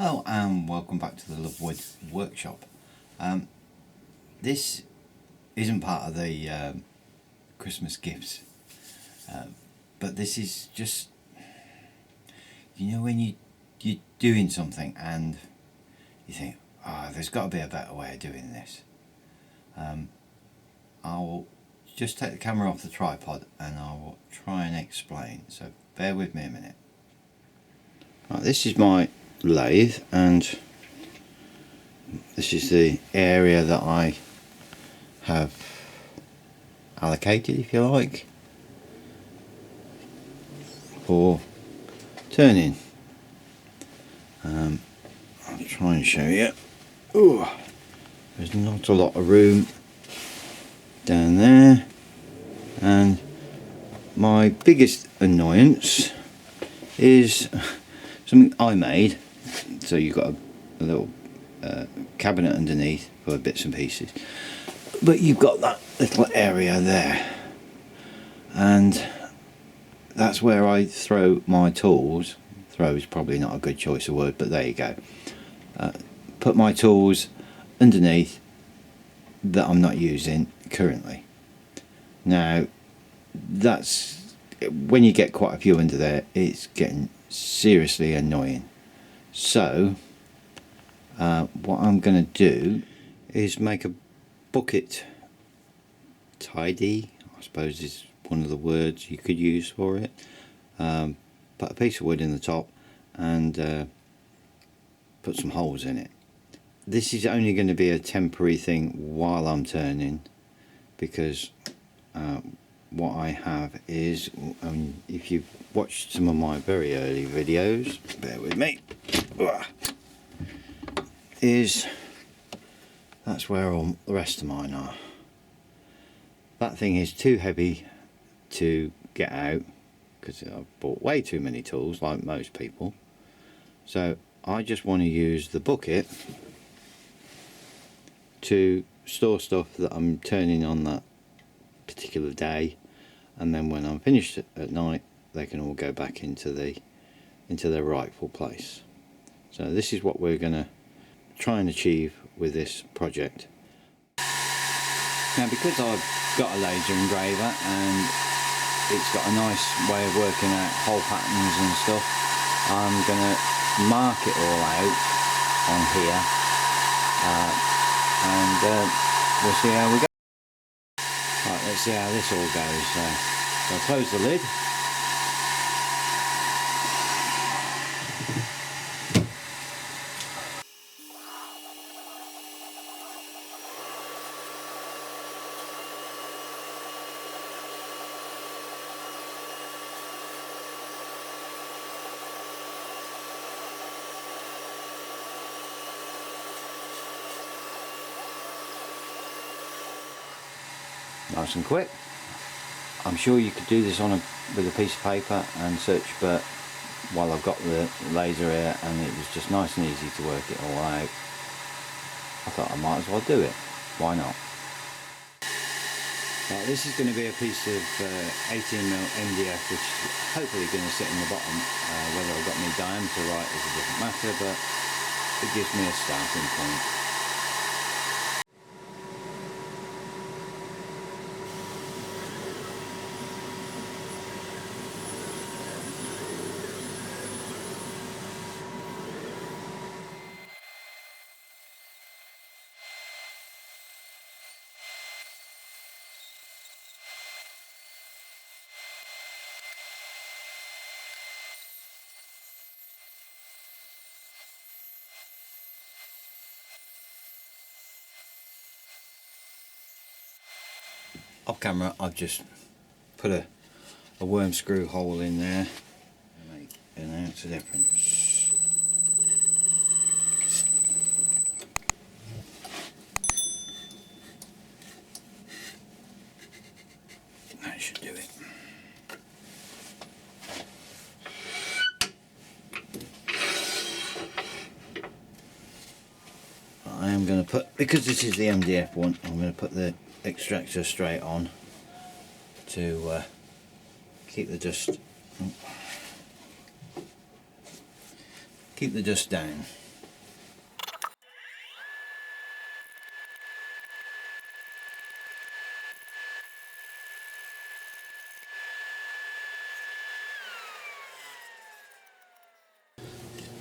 Hello and welcome back to the Lathe workshop. This isn't part of the Christmas gifts, but this is just, you know, when you're doing something and you think, there's got to be a better way of doing this. I'll just take the camera off the tripod and I'll try and explain, so bear with me a minute. Right, this is my lathe and this is the area that I have allocated, if you like, for turning. I'll try and show you. Ooh, there's not a lot of room down there, and my biggest annoyance is something I made. So you've got a little cabinet underneath for bits and pieces, but you've got that little area there, and that's where I throw my tools. Throw is probably not a good choice of word, but there you go. Put my tools underneath that I'm not using currently. Now that's, when you get quite a few under there, it's getting seriously annoying. So what I'm going to do is make a bucket tidy, I suppose is one of the words you could use for it. Put a piece of wood in the top and put some holes in it. This is only going to be a temporary thing while I'm turning, because what I have is, if you've watched some of my very early videos, bear with me, that's where all the rest of mine are. That thing is too heavy to get out because I've bought way too many tools, like most people. So I just want to use the bucket to store stuff that I'm turning on that particular day, and then when I'm finished at night they can all go back into their rightful place. So this is what we're going to try and achieve with this project. Now, because I've got a laser engraver and it's got a nice way of working out hole patterns and stuff, I'm going to mark it all out on here, and we'll see how we go. Right, let's see how this all goes. So I'll close the lid. Nice and quick. I'm sure you could do this with a piece of paper and such, but while I've got the laser here and it was just nice and easy to work it all out, I thought I might as well do it. Why not? Right, this is going to be a piece of 18mm MDF, which is hopefully going to sit in the bottom. Whether I've got my diameter right is a different matter, but it gives me a starting point. Off camera, I've just put a worm screw hole in there to make an ounce of difference. That should do it. I am going to put, because this is the MDF one, I'm going to put the extractor straight on to keep the dust down.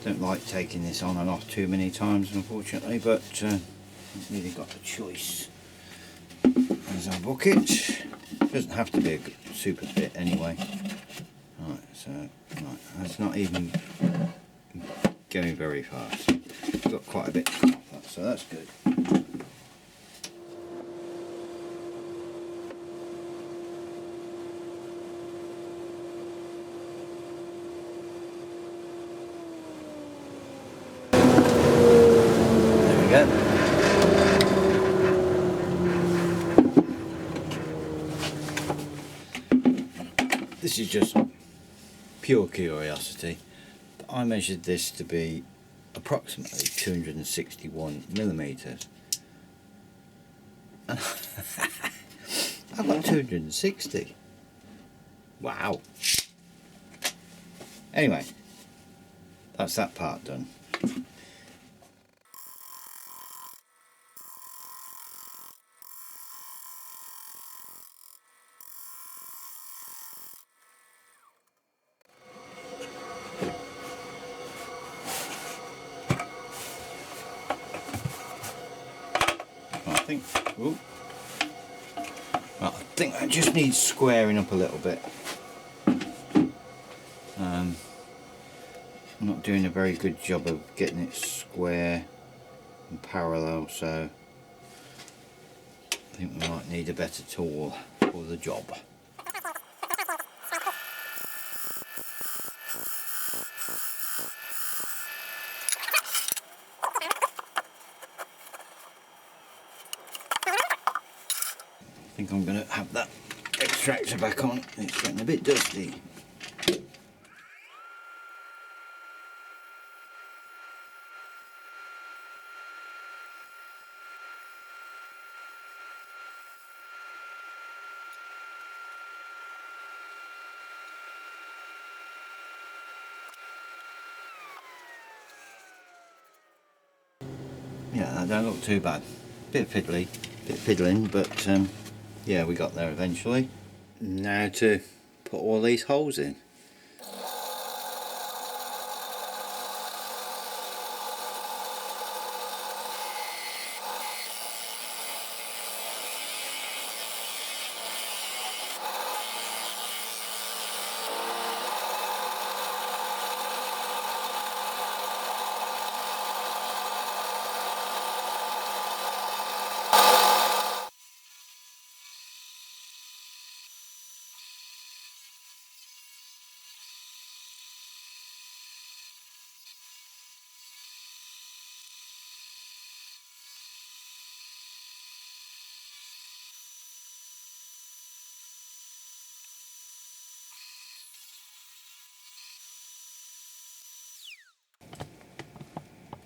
Don't like taking this on and off too many times, unfortunately, but really got the choice. There's our bucket. Doesn't have to be a super fit anyway. Right, so that's not even going very fast. Got quite a bit off that, so that's good. There we go. This is just pure curiosity, but I measured this to be approximately 261 millimeters. I've got 260. Wow. Anyway, that's that part done. I think that just needs squaring up a little bit. I'm not doing a very good job of getting it square and parallel, so I think we might need a better tool for the job. I think I'm going to have that extractor back on. It's getting a bit dusty. Yeah, that don't look too bad. Bit fiddly, bit fiddling, but yeah, we got there eventually. Now to put all these holes in.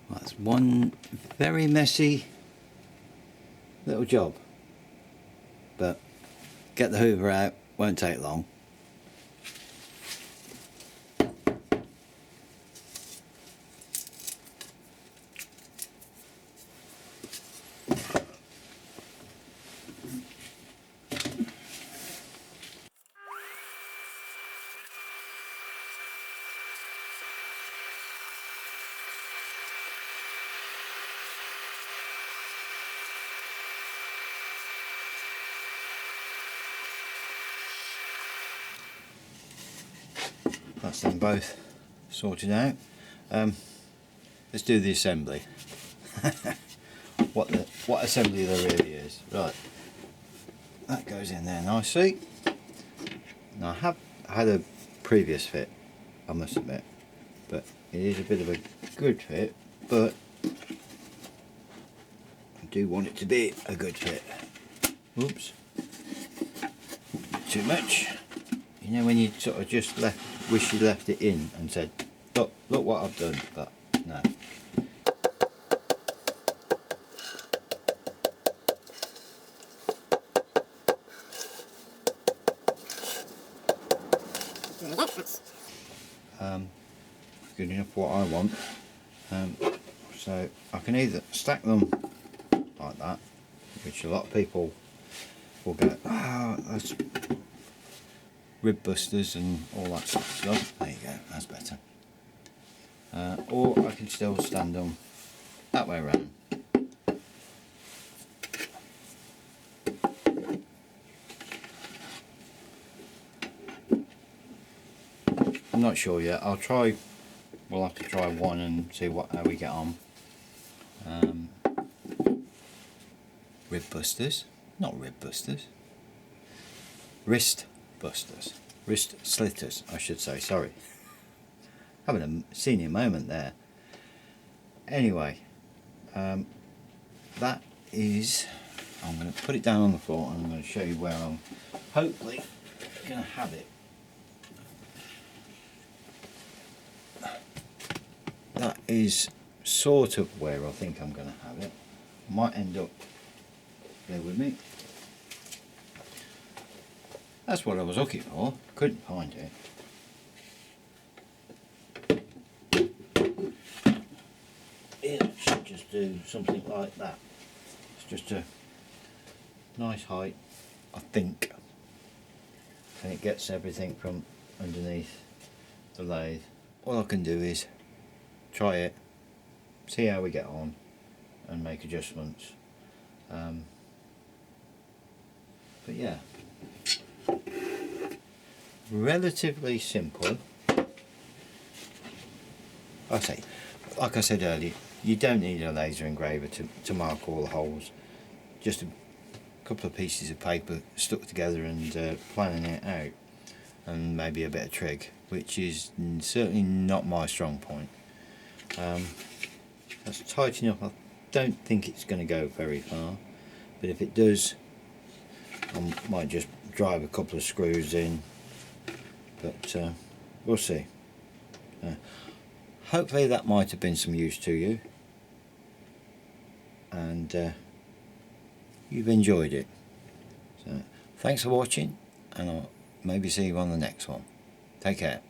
That's one very messy little job, but get the hoover out, won't take long. That's them both sorted out. Let's do the assembly. What assembly there really is. Right, that goes in there nicely. Now I have had a previous fit, I must admit, but it is a bit of a good fit, but I do want it to be a good fit. Oops, too much. You know when you sort of just wish you left it in and said, look what I've done, but no. Good enough for what I want. So I can either stack them like that, which a lot of people will go, oh, that's rib busters and all that sort of stuff. There you go, that's better. or I can still stand them that way around. I'm not sure yet. We'll have to try one and see how we get on. Rib busters, not rib busters. Wrist busters, wrist slitters, I should say. Sorry, having a senior moment there. Anyway, that is. I'm going to put it down on the floor and I'm going to show you where I'm hopefully going to have it. That is sort of where I think I'm going to have it. Might end up there with me. That's what I was looking for. Couldn't find it. It should just do something like that. It's just a nice height, I think, and it gets everything from underneath the lathe. All I can do is try it, see how we get on, and make adjustments. But yeah, relatively simple. Like I said earlier, you don't need a laser engraver to mark all the holes. Just a couple of pieces of paper stuck together and planning it out, and maybe a bit of trig, which is certainly not my strong point. That's tight enough. I don't think it's going to go very far, but if it does, I might just drive a couple of screws in, but we'll see. Hopefully that might have been some use to you, and you've enjoyed it. So thanks for watching, and I'll maybe see you on the next one. Take care.